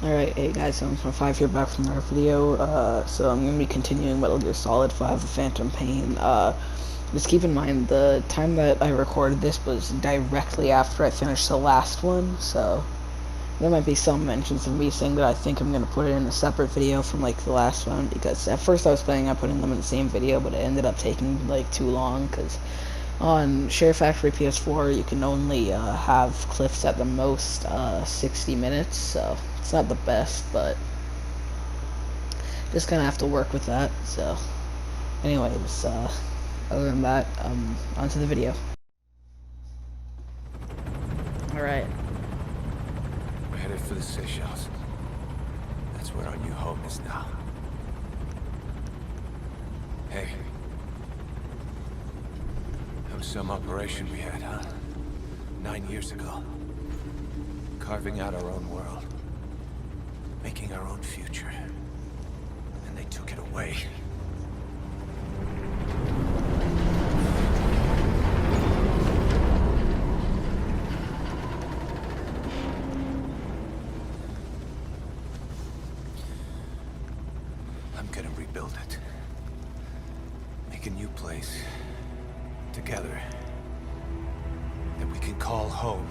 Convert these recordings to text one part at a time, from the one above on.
Alright, hey guys, so I'm from 5 here back from our video. So I'm going to be continuing Metal Gear Solid 5 The Phantom Pain. Just keep in mind, the time that I recorded this was directly after I finished the last one, so there might be some mentions of me saying that I think I'm going to put it in a separate video from, like, the last one, because at first I was planning on putting them in the same video, but it ended up taking, like, too long, because on Share Factory PS4, you can only have clips at the most 60 minutes, so it's not the best, but just kind of have to work with that. So, anyways, other than that, onto the video. Alright. We're headed for the Seychelles. That's where our new home is now. Hey. That was some operation we had, huh? 9 years ago. Carving out our own world. Making our own future. And they took it away. I'm gonna rebuild it. Make a new place. Together. That we can call home.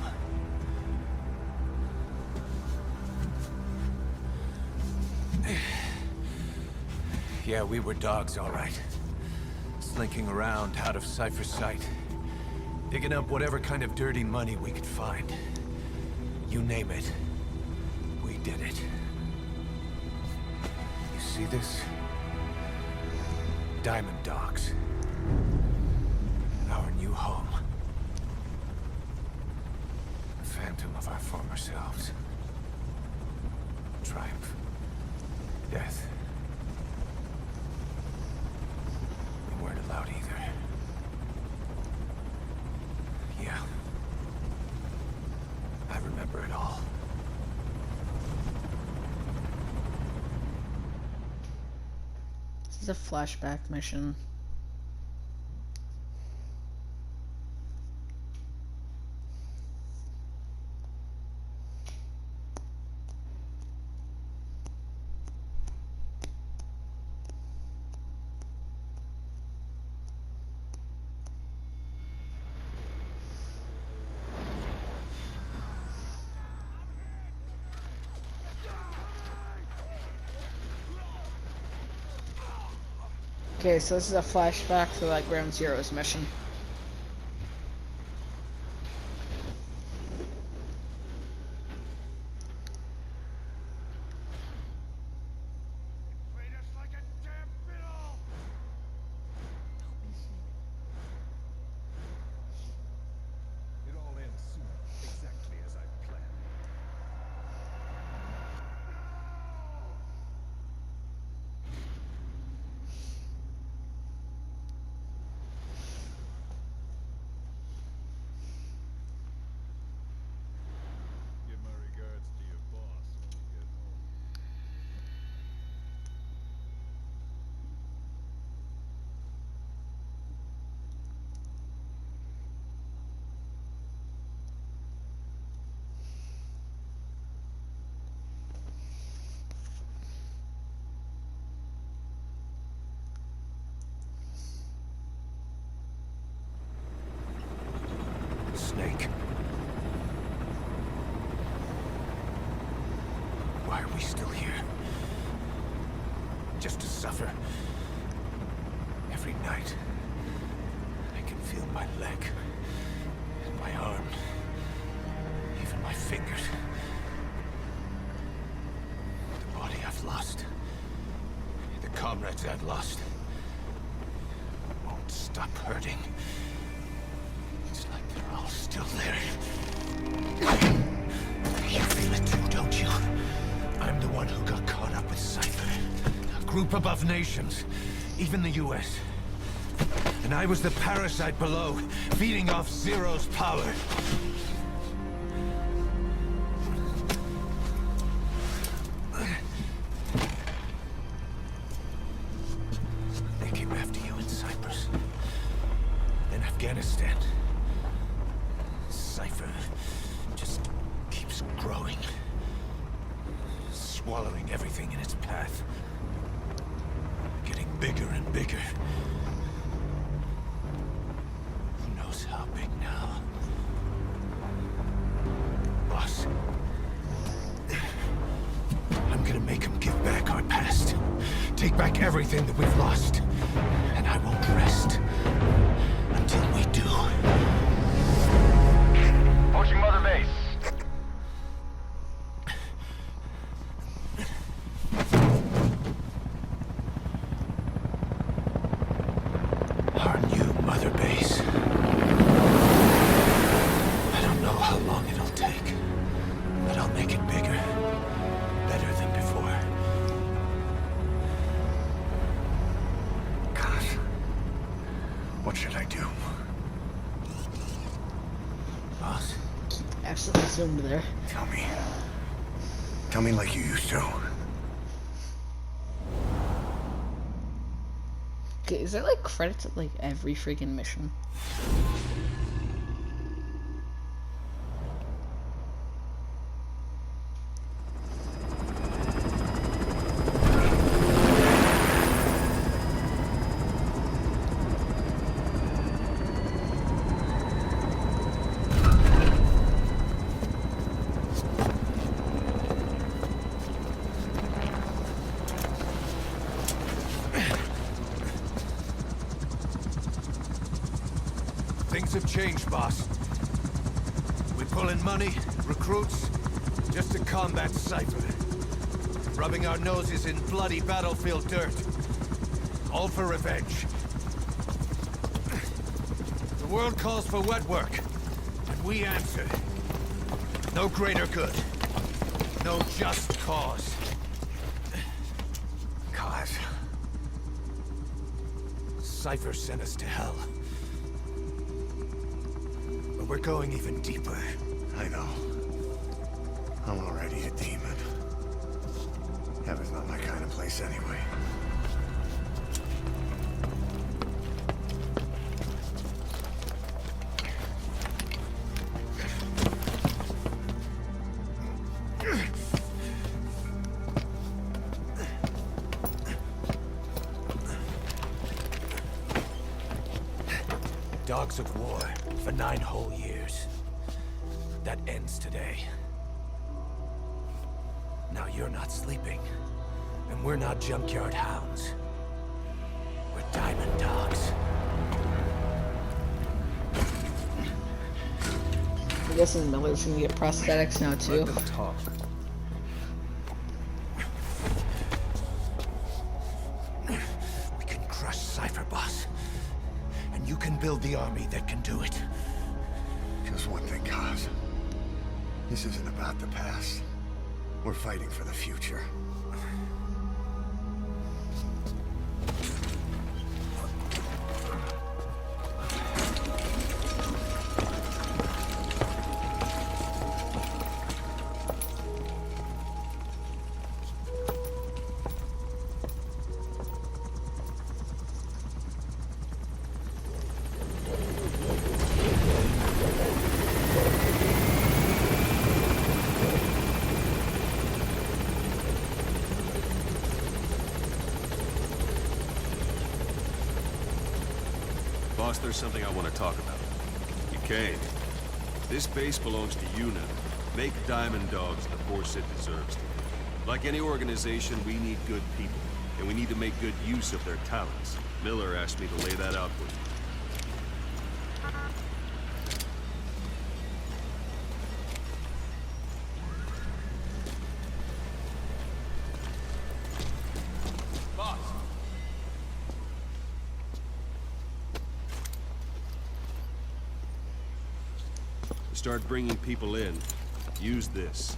Yeah, we were dogs, all right. Slinking around out of Cypher's sight. Digging up whatever kind of dirty money we could find. You name it. We did it. You see this? Diamond Dogs. Our new home. The phantom of our former selves. Triumph. Death. We weren't allowed either. Yeah. I remember it all. This is a flashback mission. Okay, so this is a flashback to like Ground Zero's mission. It all ends soon, exactly as I planned. Give my regards to your boss when you get home. Snake. Why are we still here? Just to suffer? Every night, I can feel my leg, and my arm, even my fingers. The body I've lost, the comrades I've lost, won't stop hurting. It's like they're all still there. You feel it too, don't you? I'm the one who got caught up with Cypher. A group above nations, even the US. And I was the parasite below, feeding off Zero's power. They came after you in Cyprus. In Afghanistan. Cypher just keeps growing. swallowing everything in its path. Getting bigger and bigger. Who knows how big now? Boss. I'm gonna make him give back our past. Take back everything that we've lost. And I won't rest until we do. Approaching Mother Base. Our new Mother Base. I don't know how long it'll take, but I'll make it bigger. Better than before. God. What should I do? Boss, Absolutely zoomed there. Tell me. Tell me like you used to. Okay, is there like credits at like every freaking mission? things have changed, boss. We pull in money, recruits, just to combat Cypher. Rubbing our noses in bloody battlefield dirt. All for revenge. The world calls for wet work, and we answer. No greater good. No just cause. Cause. Cypher sent us to hell. But we're going even deeper. I know. I'm already a demon. Heaven's not my kind of place anyway. Dogs of war for 9 whole years. That ends today. Now you're not sleeping, and we're not junkyard hounds. We're diamond dogs. I'm guessing Miller's gonna get prosthetics now too. Let them talk. We can crush Cypher, boss. And you can build the army that can do it. Just one thing, Kaz. This isn't about the past. We're fighting for the future. Boss, there's something I want to talk about. You came. This base belongs to you now. Make Diamond Dogs the force it deserves to be. Like any organization, we need good people, and we need to make good use of their talents. Miller asked me to lay that out for you. Boss! To start bringing people in, use this.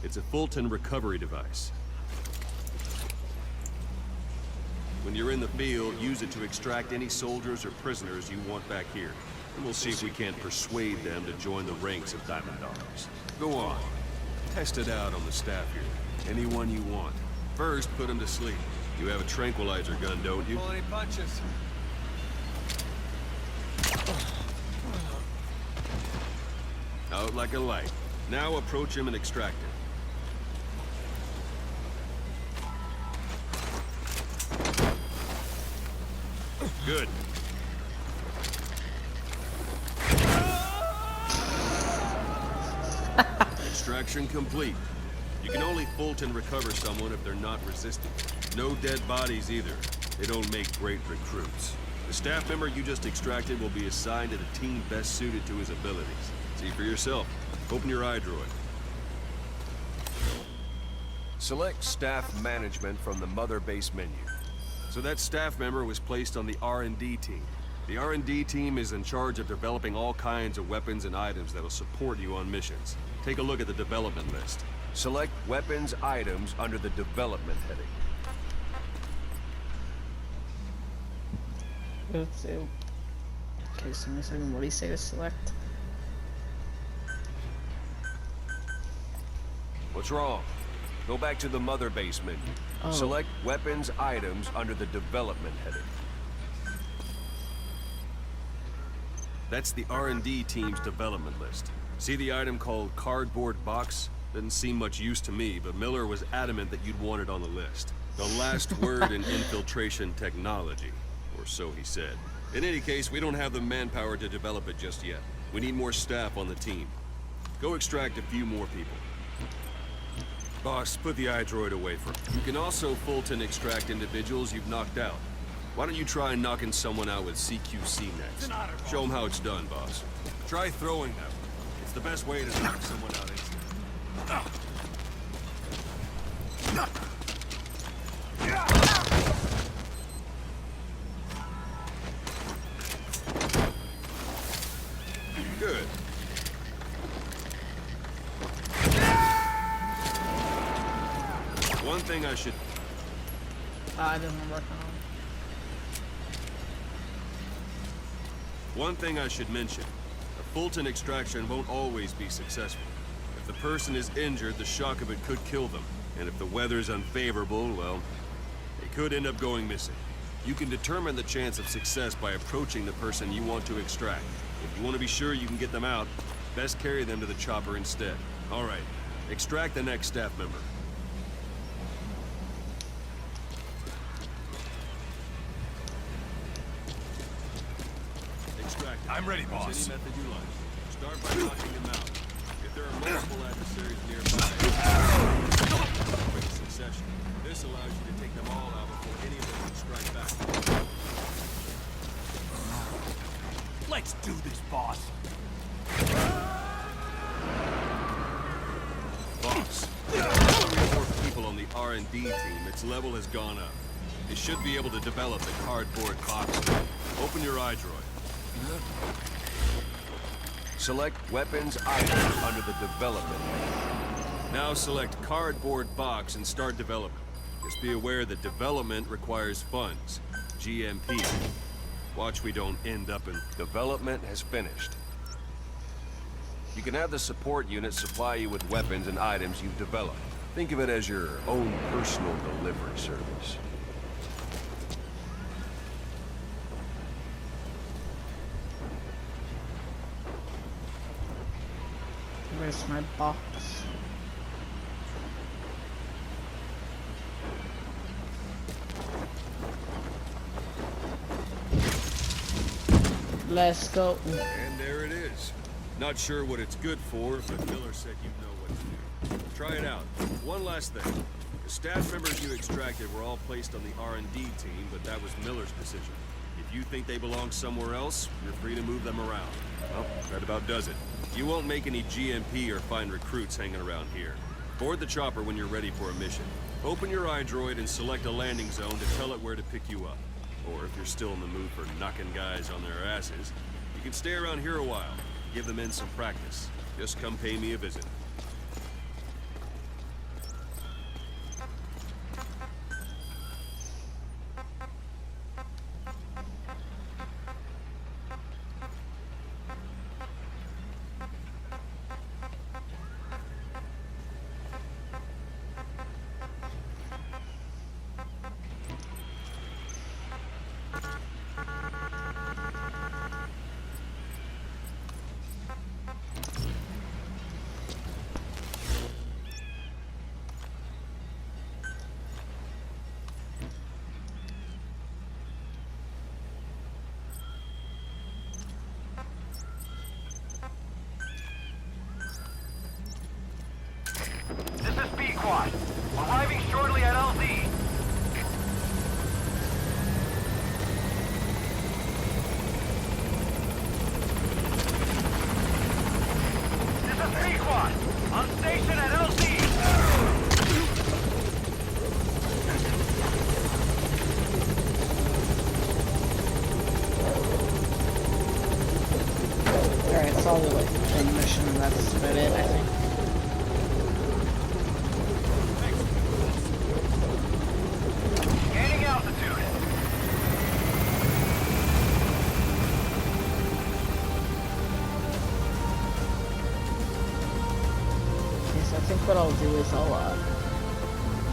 It's a Fulton recovery device. When you're in the field, use it to extract any soldiers or prisoners you want back here. And we'll see if we can't persuade them to join the ranks of Diamond Dogs. Go on. Test it out on the staff here. Anyone you want. First, put them to sleep. You have a tranquilizer gun, don't you? Pull any punches. Out like a light. Now approach him and extract him. Good. Extraction complete. You can only Fulton recover someone if they're not resistant. No dead bodies either. They don't make great recruits. The staff member you just extracted will be assigned to the team best suited to his abilities. See for yourself. Open your iDroid. Select staff management from the mother base menu. So that staff member was placed on the R&D team. The R&D team is in charge of developing all kinds of weapons and items that'll support you on missions. Take a look at the development list. Select weapons items under the development heading. Let's see. Okay, so in a second, what do you say to select? What's wrong? Go back to the mother base menu. Oh. Select weapons items under the development heading. That's the R&D team's development list. See the item called cardboard box? Doesn't seem much use to me, but Miller was adamant that you'd want it on the list. The last word in infiltration technology, or so he said. In any case, we don't have the manpower to develop it just yet. We need more staff on the team. Go extract a few more people. Boss, put the iDroid away from you. You can also Fulton extract individuals you've knocked out. Why don't you try knocking someone out with CQC next? Show them how it's done, boss. Try throwing them. It's the best way to knock someone out instantly. Good. One thing I should... I didn't work on. One thing I should mention. A Fulton extraction won't always be successful. If the person is injured, the shock of it could kill them. And if the weather's unfavorable, well, they could end up going missing. You can determine the chance of success by approaching the person you want to extract. If you want to be sure you can get them out, best carry them to the chopper instead. All right, extract the next staff member. Extract it. I'm ready, boss. Any method you like. Start by knocking them out. If there are multiple adversaries nearby, quick succession. This allows you to take them all out before any of them can strike back. Let's do this, boss. Boss, there are 3 or 4 people on the R&D team. Its level has gone up. They should be able to develop the cardboard box. Open your iDroid. Select weapons items under the development. Now select cardboard box and start development. Just be aware that development requires funds. GMP. Watch we don't end up in... Development has finished. You can have the support unit supply you with weapons and items you've developed. Think of it as your own personal delivery service. Where's my box? Let's go. And there it is. Not sure what it's good for, but Miller said you know what to do. Try it out. One last thing. The staff members you extracted were all placed on the R&D team, but that was Miller's decision. If you think they belong somewhere else, you're free to move them around. Well, that about does it. You won't make any GMP or find recruits hanging around here. Board the chopper when you're ready for a mission. Open your iDroid and select a landing zone to tell it where to pick you up. Or if you're still in the mood for knocking guys on their asses, you can stay around here a while. Give the men some practice. Just come pay me a visit. squad. Arriving shortly at LZ. This is C squad. On station at LZ. Alright, solid like thing mission, and that's about it, I think. Gaining altitude. Okay, so I think what I'll do is I'll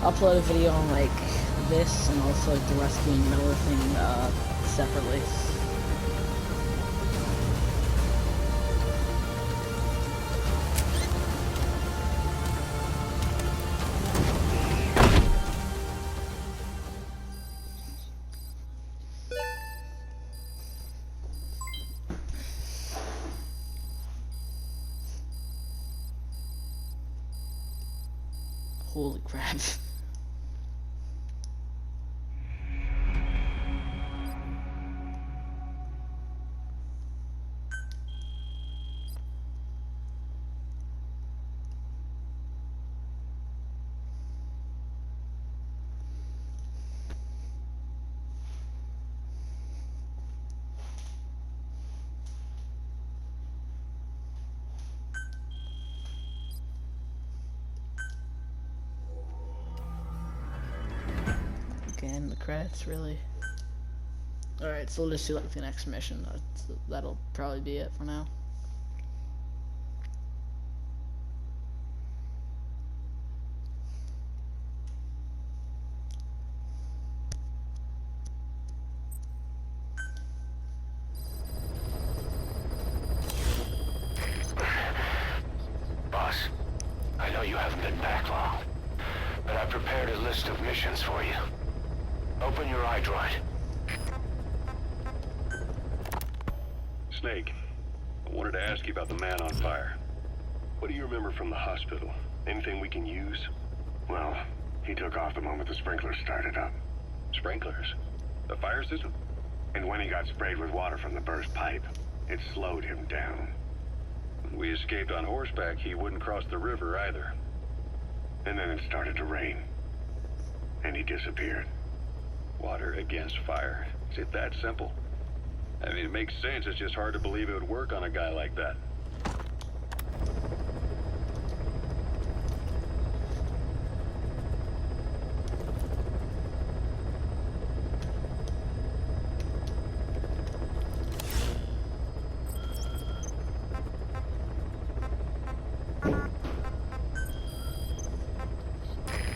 upload a video on like this and also like the rescuing Miller thing separately. Holy crap. Again, the credits, really. Alright, so we'll just do like the next mission. That'll probably be it for now. Boss, I know you haven't been back long, but I prepared a list of missions for you. Open your iDroid. Snake, I wanted to ask you about the man on fire. What do you remember from the hospital? Anything we can use? Well, he took off the moment the sprinklers started up. Sprinklers? The fire system? And when he got sprayed with water from the burst pipe, it slowed him down. When we escaped on horseback, he wouldn't cross the river either. And then it started to rain. And he disappeared. Water against fire. Is it that simple? I mean, it makes sense. It's just hard to believe it would work on a guy like that.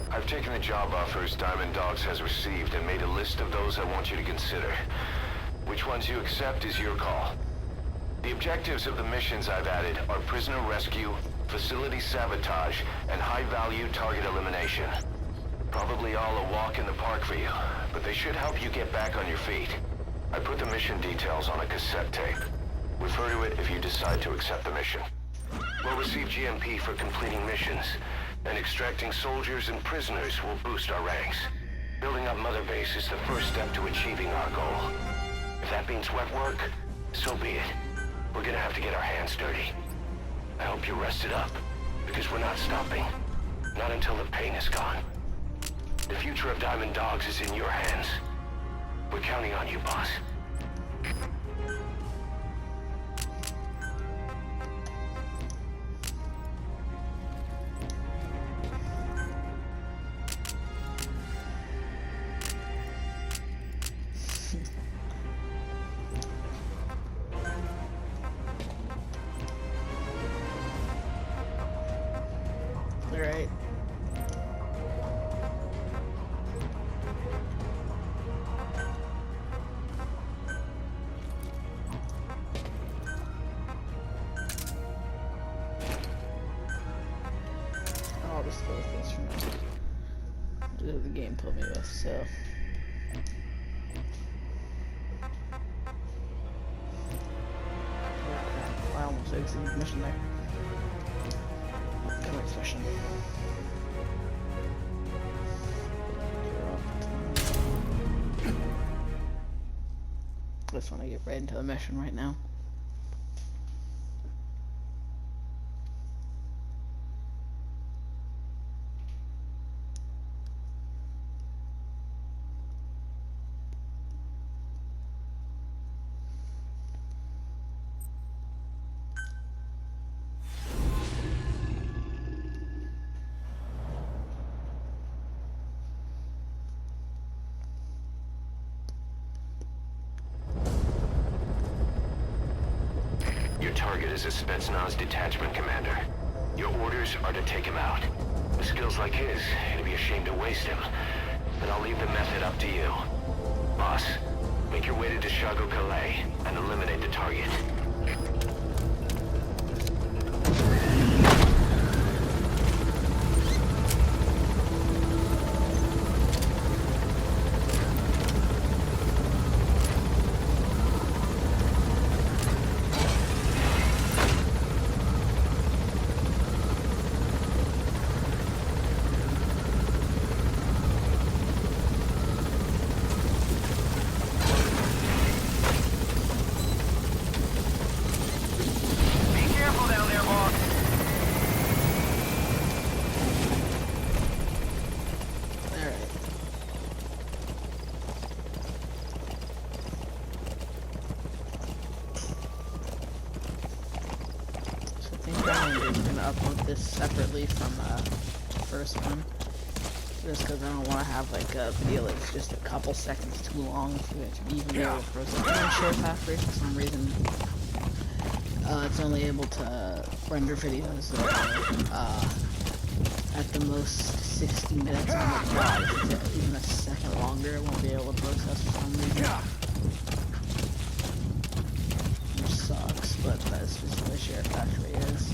I've taken the job offers Diamond Dogs has received and made a list of those I want you to consider. Which ones you accept is your call. The objectives of the missions I've added are prisoner rescue, facility sabotage, and high-value target elimination. Probably all a walk in the park for you, but they should help you get back on your feet. I put the mission details on a cassette tape. Refer to it if you decide to accept the mission. We'll receive GMP for completing missions, and extracting soldiers and prisoners will boost our ranks. Building up Mother Base is the first step to achieving our goal. If that means wet work, so be it. We're gonna have to get our hands dirty. I hope you're rested up, because we're not stopping. Not until the pain is gone. The future of Diamond Dogs is in your hands. We're counting on you, boss. Alright. I'll just go with this for now. Do what the game put me with, so. Oh crap, I almost exited the mission there. Come on, mission. just want to get right into the mission right now. Your target is a Spetsnaz detachment commander. Your orders are to take him out. With skills like his, it'd be a shame to waste him. But I'll leave the method up to you. Boss, make your way to Deshago Calais and eliminate the target. Be careful down there, boss. Alright. So I think I'm gonna upload this separately from the first one. Just because I don't want to have like a video that's just a couple seconds too long for it to even be able to process. My share path rate for some reason it's only able to render videos at the most 60 minutes on the drive. If it's even a second longer, it won't be able to process for some reason. Which sucks, but that's just what the share path rate is.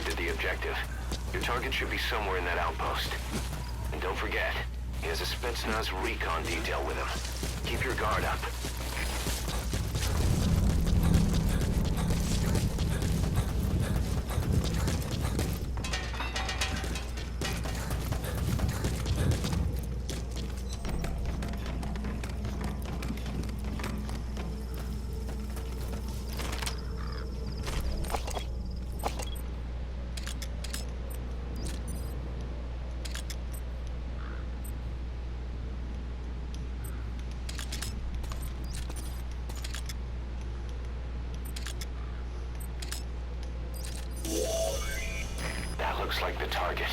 At the objective. Your target should be somewhere in that outpost. And don't forget, he has a Spetsnaz recon detail with him. Keep your guard up. That looks like the target.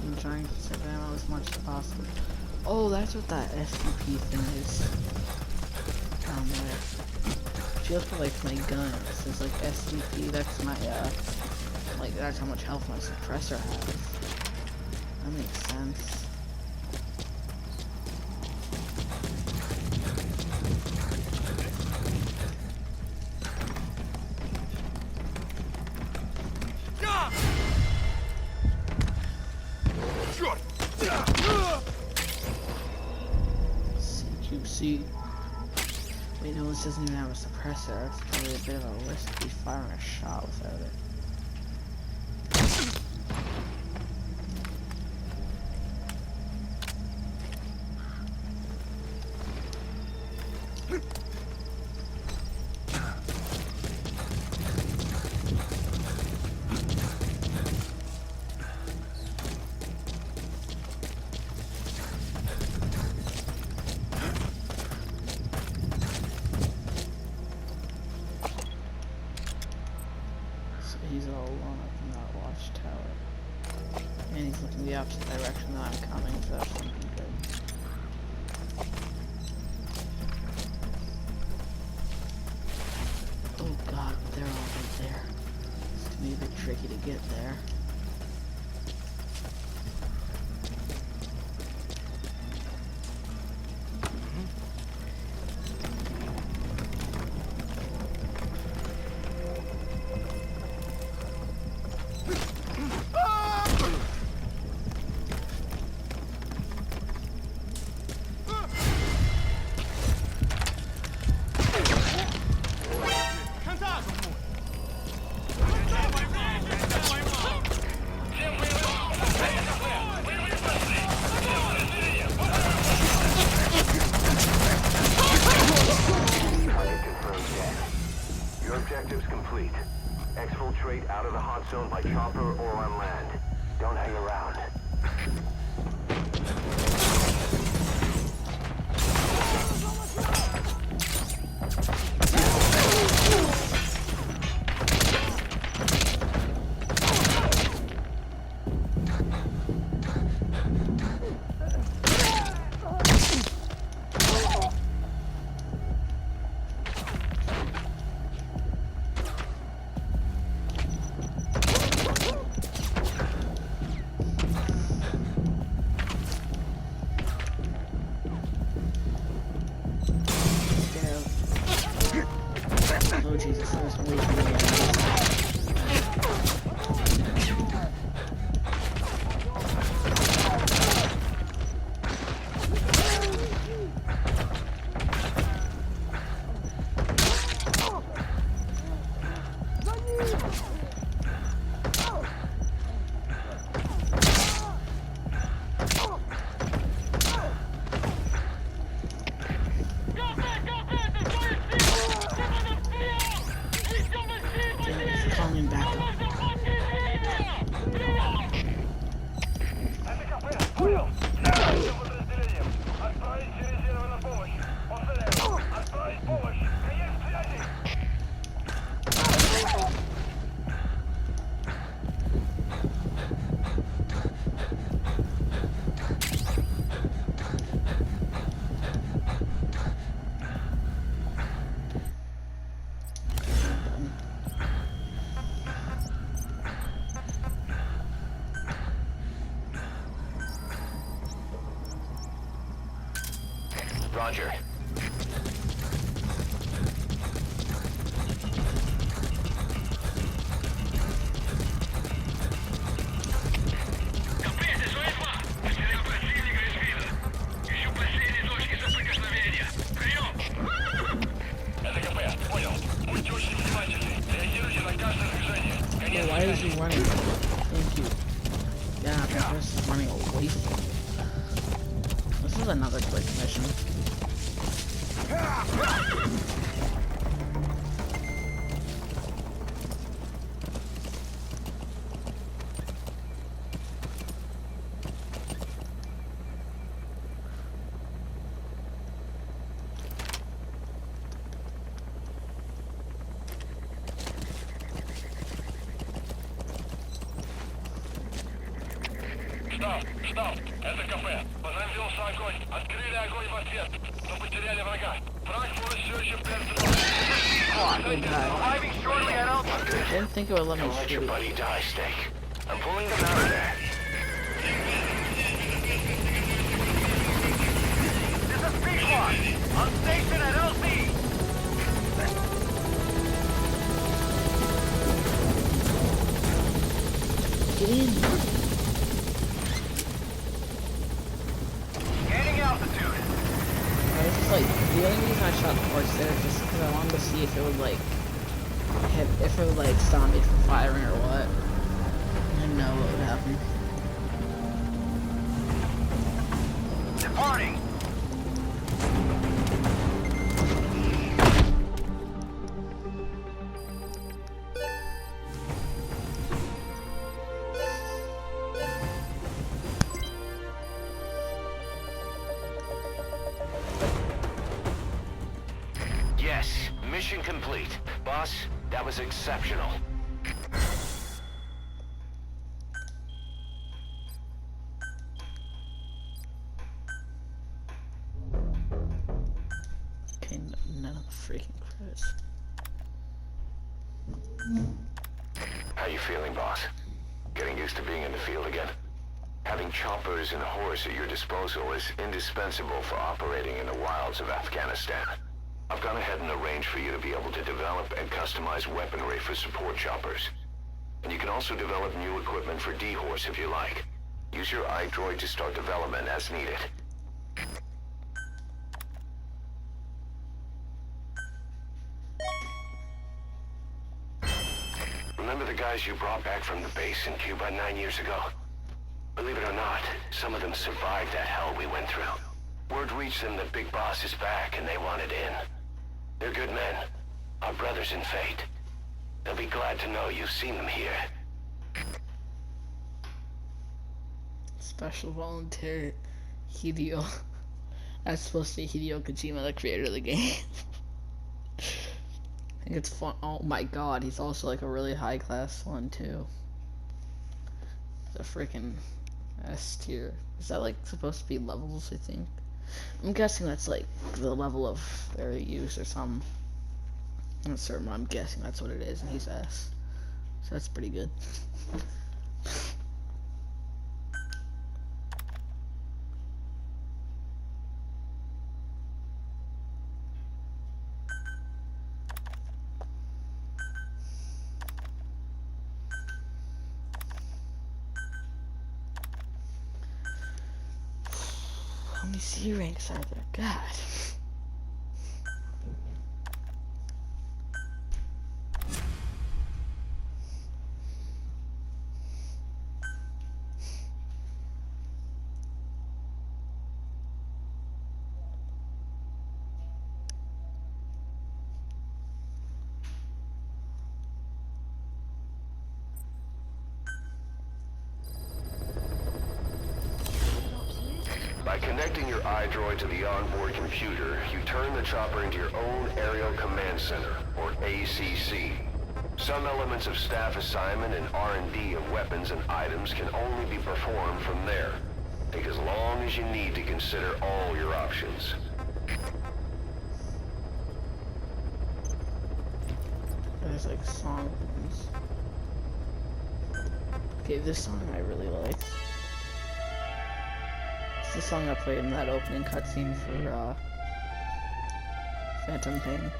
I'm trying to save ammo as much as possible. Oh, that's what that SCP thing is. Down there. She looks like my gun. It says like SCP, that's my, like that's how much health my suppressor has. That makes sense. CQC. Wait, no, this doesn't even have a suppressor. That's probably a bit of a risk to be firing a shot without it. all alone up in that watchtower. And he's looking the opposite direction that I'm coming, so that's looking good. Oh god, they're all right there. It's gonna be a bit tricky to get there. Your objective's complete. Exfiltrate out of the hot zone by chopper or on land. Don't hang around. Oh Jesus, there's way too many enemies. Coming back up. Понял? Всем подразделениям. Отправить все резервы на помощь. Повторяю. Отправить помощь. Конец связи. Roger. Каприте, Суэфа! Потерял противника из вида. Ищу последние точки соприкосновения. Прием! Это КП, понял. Будьте очень внимательны. Реагируйте на каждое движение. Конец Why is связи. he running? Thank you. Yeah, Paris is running away from me. This is another quick mission. Штаб, это КП. Поднялся огонь. Открыли огонь в ответ. Но потеряли врага. Враг может все еще Arriving shortly at altitude. I didn't think it would let me Don't let your shoot. buddy die, Snake. I'm pulling them out of there. This is P-Squad. On station at LZ. Get in. Gaining altitude. I was just like, the only reason I shot the horse there is just because I wanted to see if it would like if it would like stop me from firing or what. I didn't know what would happen. Departing. Yes, mission complete. Boss, that was exceptional. Chris. How you feeling, boss? Getting used to being in the field again? Having choppers and horse at your disposal is indispensable for operating in the wilds of Afghanistan. I've gone ahead and arranged for you to be able to develop and customize weaponry for support choppers. And you can also develop new equipment for D-Horse if you like. Use your iDroid to start development as needed. Remember the guys you brought back from the base in Cuba 9 years ago? Believe it or not, some of them survived that hell we went through. Word reached them that Big Boss is back and they wanted in. They're good men, our brothers in fate. They'll be glad to know you've seen them here. Special volunteer Hideo. That's supposed to be Hideo Kojima, the creator of the game. I think it's fun. Oh my god, he's also like a really high class one too. The freaking S tier. Is that like supposed to be levels, I think? I'm guessing that's like the level of their use or something. I'm not certain, but I'm guessing that's what it is, and he's S. So that's pretty good. How many C ranks are there? God. By connecting your iDroid to the onboard computer, you turn the chopper into your own Aerial Command Center, or ACC. Some elements of staff assignment and R&D of weapons and items can only be performed from there. Take as long as you need to consider all your options. There's like songs. Okay, this song I really like. It's the song I played in that opening cutscene for Phantom Pain.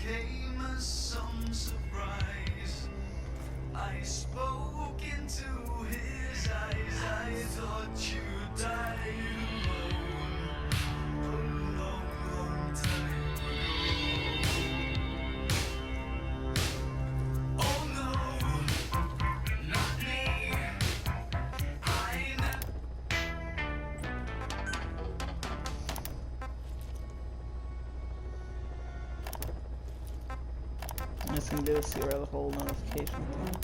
Came as some surprise. I spoke into his eyes. I thought you died alone a long, long time ago. Oh no, not me. I I'm just gonna do is see where the whole notification thing.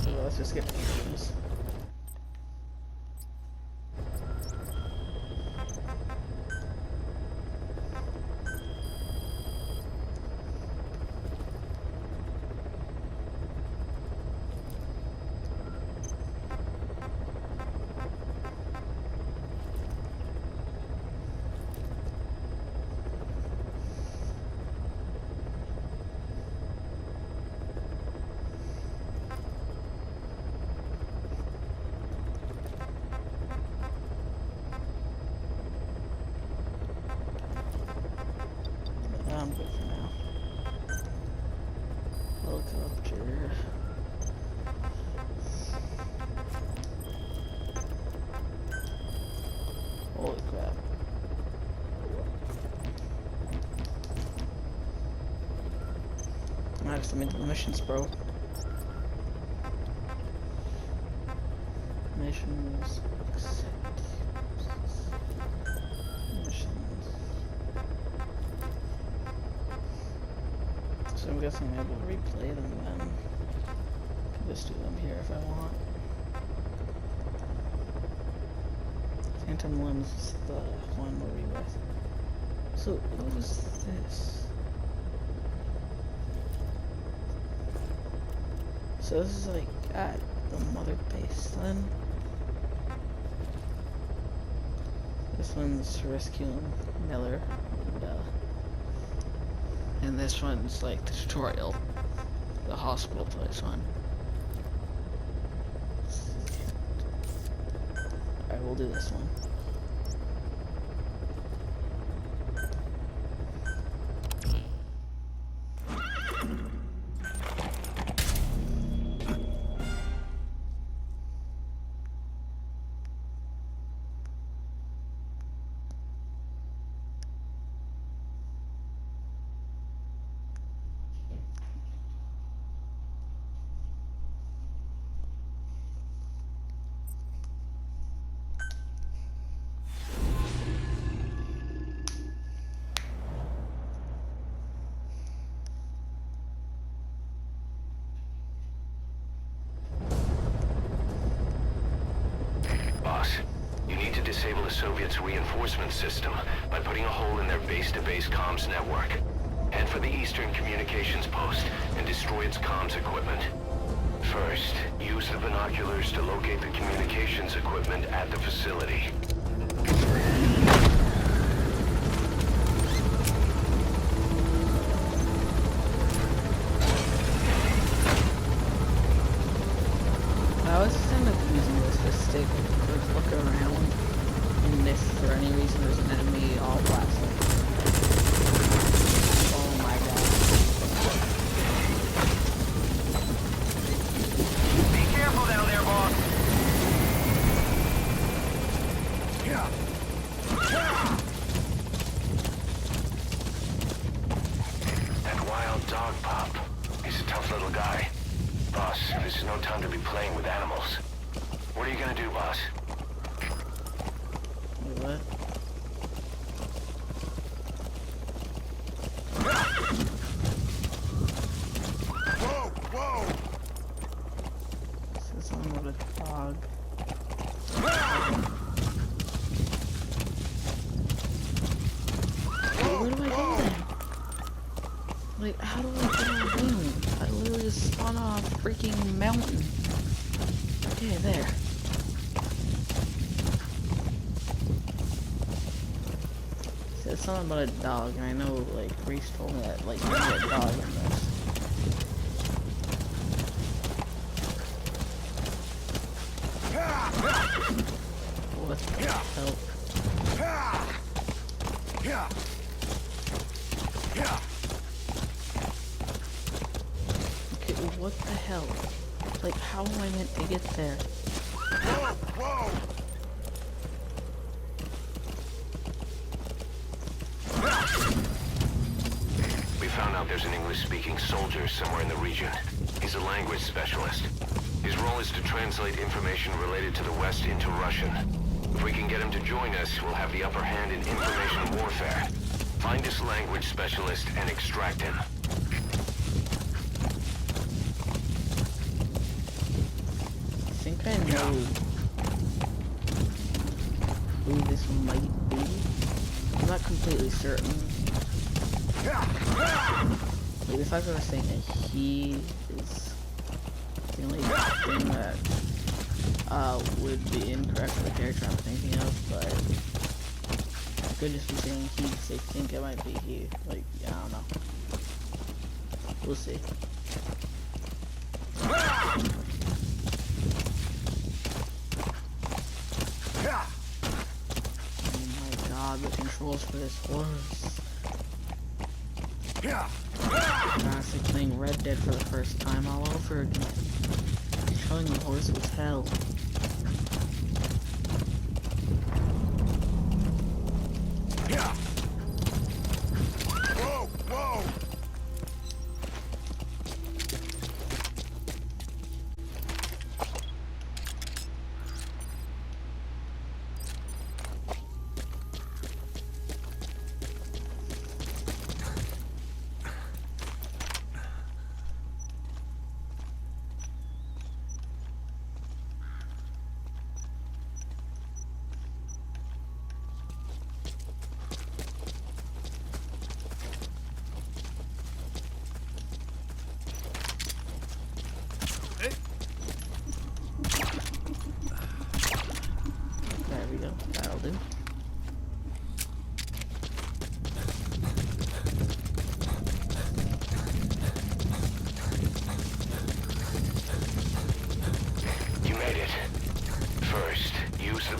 So let's just get missions. I'm good for now. Helicopter. Holy crap. I have to make the missions, bro. Missions. Accept. Missions. So I'm guessing I will replay them then. Can just do them here if I want. Phantom Limbs is the one we'll be with. So what is this? So this is like at the mother base then. This one's rescuing Miller, and this one's like the tutorial, the hospital place one. Alright, we'll do this one. You need to disable the Soviets' reinforcement system by putting a hole in their base-to-base comms network. Head for the Eastern Communications Post and destroy its comms equipment. First, use the binoculars to locate the communications equipment at the facility. I was just end up using this to stick or look around, and if for any reason there's an enemy, I'll blast it. Oh my god. Be careful down there, boss. That wild dog pup. He's a tough little guy. Boss, this is no time to be playing with animals. What are you gonna do, boss? Wait, what? Whoa! Whoa! This is something with a dog. Where do I go then? Like, how do I get on the wing? I literally just spawn on a freaking mountain. Okay, there. Said something about a dog, and I know, like, Reese told me that, like, there's a dog in this. What the hell? Okay, what the hell? Like, how am I meant to get there? Whoa! Whoa! We found out there's an English-speaking soldier somewhere in the region. He's a language specialist. His role is to translate information related to the West into Russian. If we can get him to join us, we'll have the upper hand in information warfare. Find this language specialist and extract him. I think I know who this might be. I'm not completely certain. Like, if I were saying that he is the only thing that would be incorrect for the character I'm thinking of, but I could just be saying he, because I think it might be he. Like, I don't know. We'll see. Oh my god, the controls for this horse. Honestly, playing Red Dead for the first time all over again. Controlling the horse was hell. Whoa! Whoa!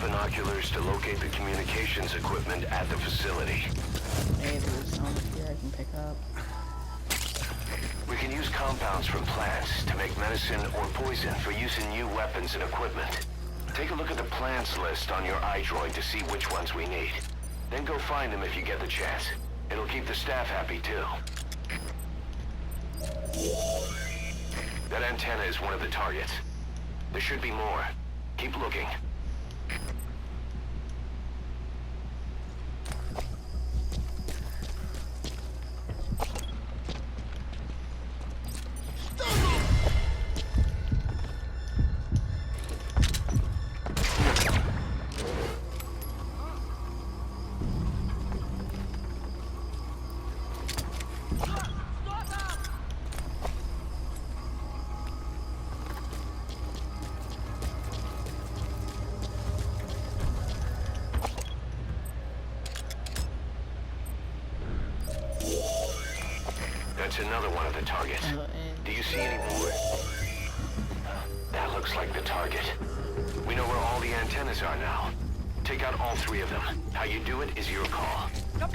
binoculars to locate the communications equipment at the facility. Hey, there's some here I can pick up. We can use compounds from plants to make medicine or poison for use in new weapons and equipment. Take a look at the plants list on your iDroid to see which ones we need. Then go find them if you get the chance. It'll keep the staff happy too. That antenna is one of the targets. There should be more. Keep looking. That's another one of the targets. Do you see any more? That looks like the target. We know where all the antennas are now. Take out all 3 of them. How you do it is your call. Зоя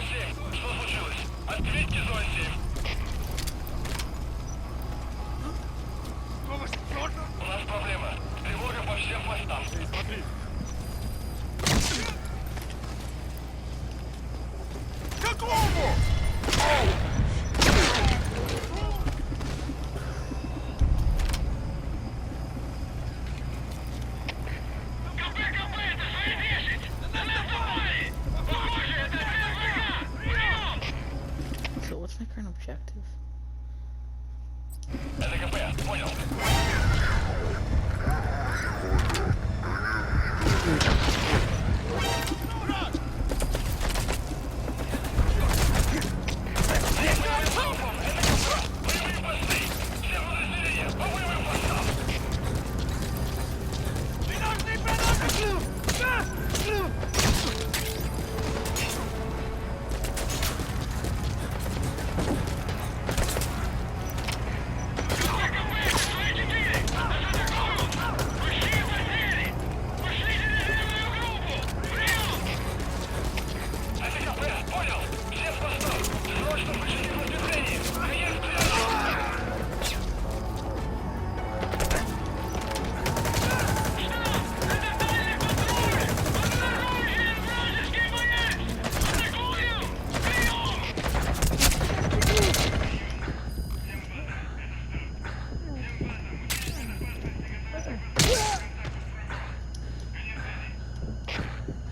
7, что случилось? Ответьте, Зоя 7. У нас проблема. Тревога по всем постам. So what's my current objective? Это КП, понял.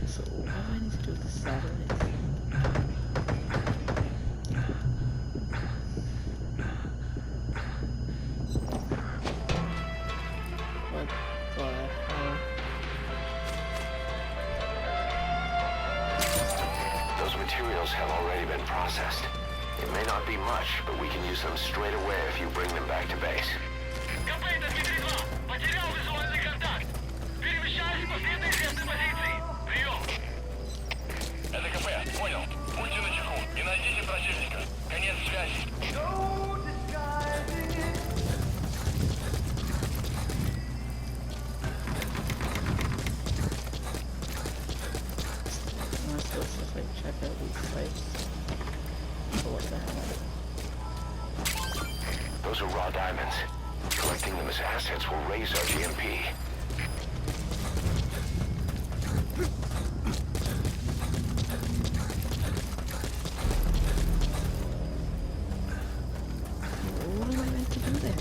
So what do I need to do with the satellite? What the hell? Those materials have already been processed. It may not be much, but we can use them straight away if you bring them back to base. КП, это Дмитрий-2. Потерял визуальный контакт. Перемещаюсь по известной позиции. Прием. Это КП, понял. Будьте начеку и найдите противника. Конец связи. Am I supposed to like check out these sites? Or what the hell? Those are raw diamonds. Collecting them as assets will raise our GMP. What am I meant to do there?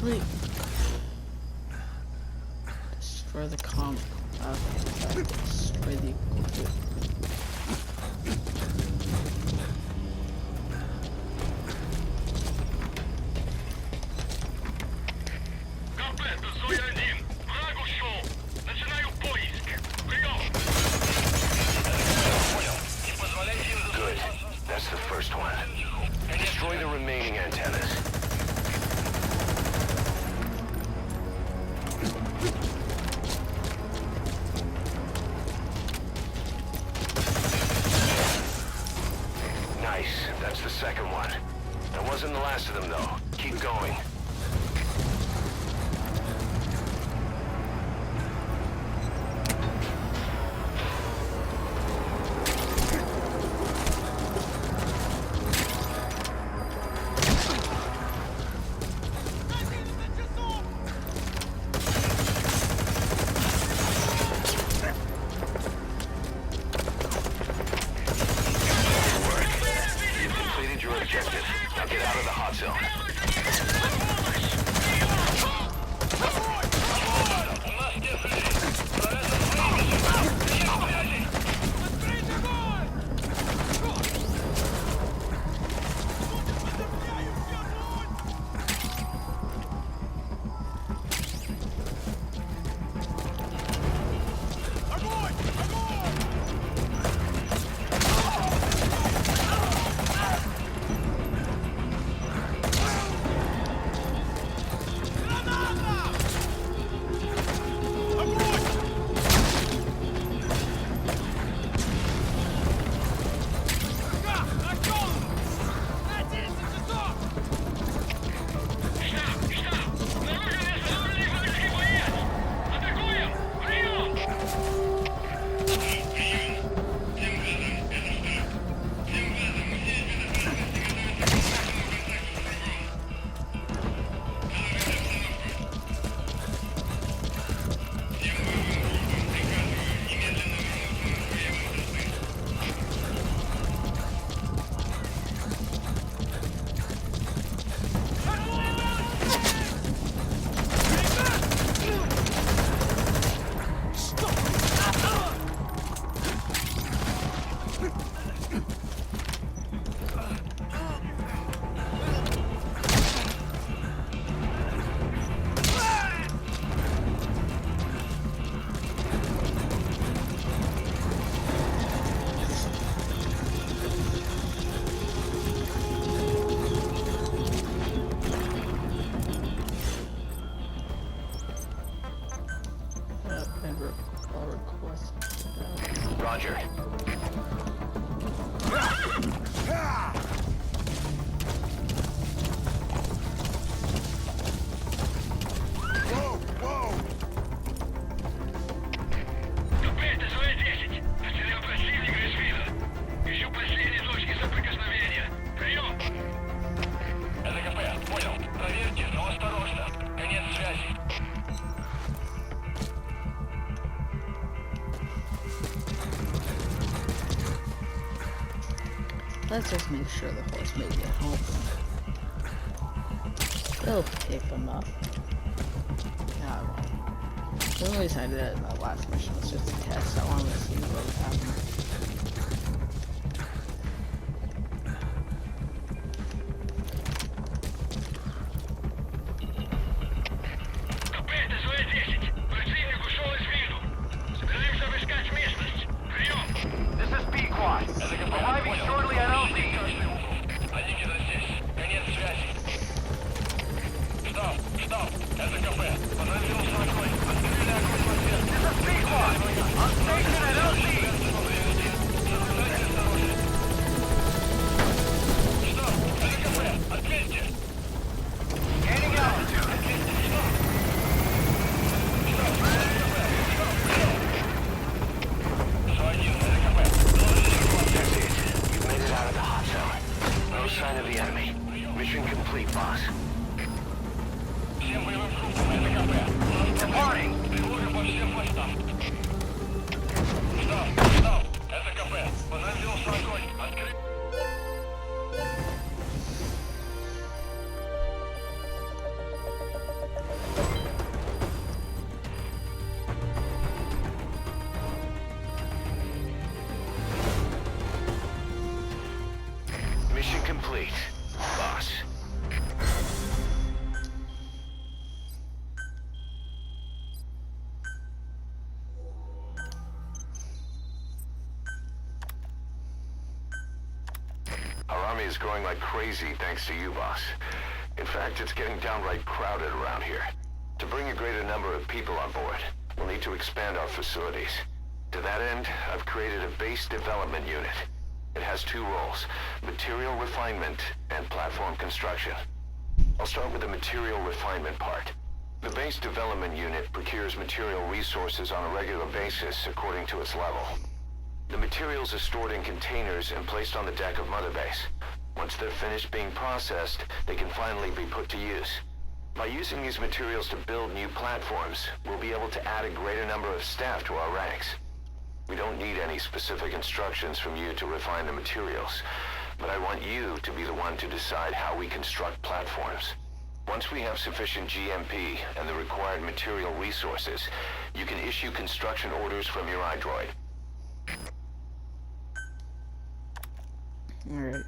Like, destroy the comp. Okay, destroy the equipment. КП, это Зоя-1. Враг ушел. Начинаю поиск. Прием. Понял. Не позволяйте им Good. That's the first one. Destroy the remaining antennas. Nice. That's the second one. That wasn't the last of them, though. Keep going. hot zone. Roger. Капец, СВ-10. Потерял противника из вида. Ищу последние точки соприкосновения. Прием. Это КП, понял. Проверьте, но осторожно. Конец связи. Let's just make sure the horse made it home. They'll pick them up. Yeah, I won't. The only reason I did it in that last mission was just a test. I wanted to see what would happen. Капец, СВ-10. Противник ушел из виду. Собираемся обыскать местность. Прием. This is Pequod. Это КП. Arriving shortly at LZ. Они где-то здесь. Конец связи. Стоп. Это КП. Подразился огонь. Отстреляй огонь в ответ. This is Pequod. On station at LZ. Стоп. Это КП. Ответьте. Gaining altitude. That's it. You've made it out of the hot zone. No sign of the enemy. Mission complete, boss. Всем боевым группам это КП. Departing. Тревога по всем постам. Стоп. Это КП. Подразился огонь. Открыть. Mission complete, boss. Our army is growing like crazy thanks to you, boss. In fact, it's getting downright crowded around here. To bring a greater number of people on board, we'll need to expand our facilities. To that end, I've created a base development unit. It has two roles, material refinement and platform construction. I'll start with the material refinement part. The base development unit procures material resources on a regular basis according to its level. The materials are stored in containers and placed on the deck of Mother Base. Once they're finished being processed, they can finally be put to use. By using these materials to build new platforms, we'll be able to add a greater number of staff to our ranks. We don't need any specific instructions from you to refine the materials. but I want you to be the one to decide how we construct platforms. Once we have sufficient GMP and the required material resources, you can issue construction orders from your iDroid. Alright.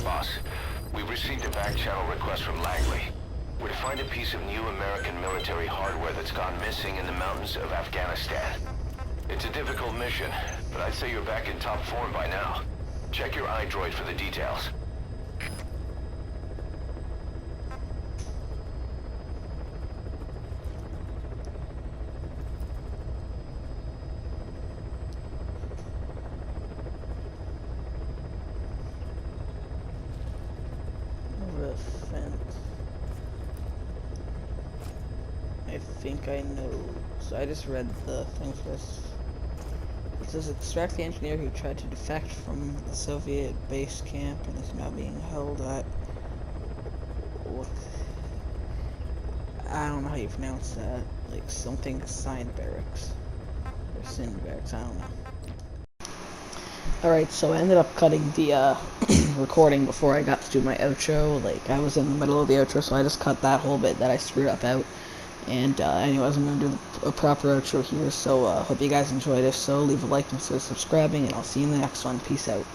Boss, we've received a back-channel request from Langley. We're to find a piece of new American military hardware that's gone missing in the mountains of Afghanistan. It's a difficult mission, but I'd say you're back in top form by now. Check your iDroid for the details. Over the fence. I think I know. So I just read the thing for this. It says extract the engineer who tried to defect from the Soviet base camp and is now being held at what? I don't know how you pronounce that. Like something Sign Barracks. Or Sin Barracks, I don't know. Alright, so I ended up cutting the recording before I got to do my outro. Like, I was in the middle of the outro, so I just cut that whole bit that I screwed up out. And anyways, I'm going to do a proper outro here, so hope you guys enjoyed. If so, leave a like and consider subscribing, and I'll see you in the next one. Peace out.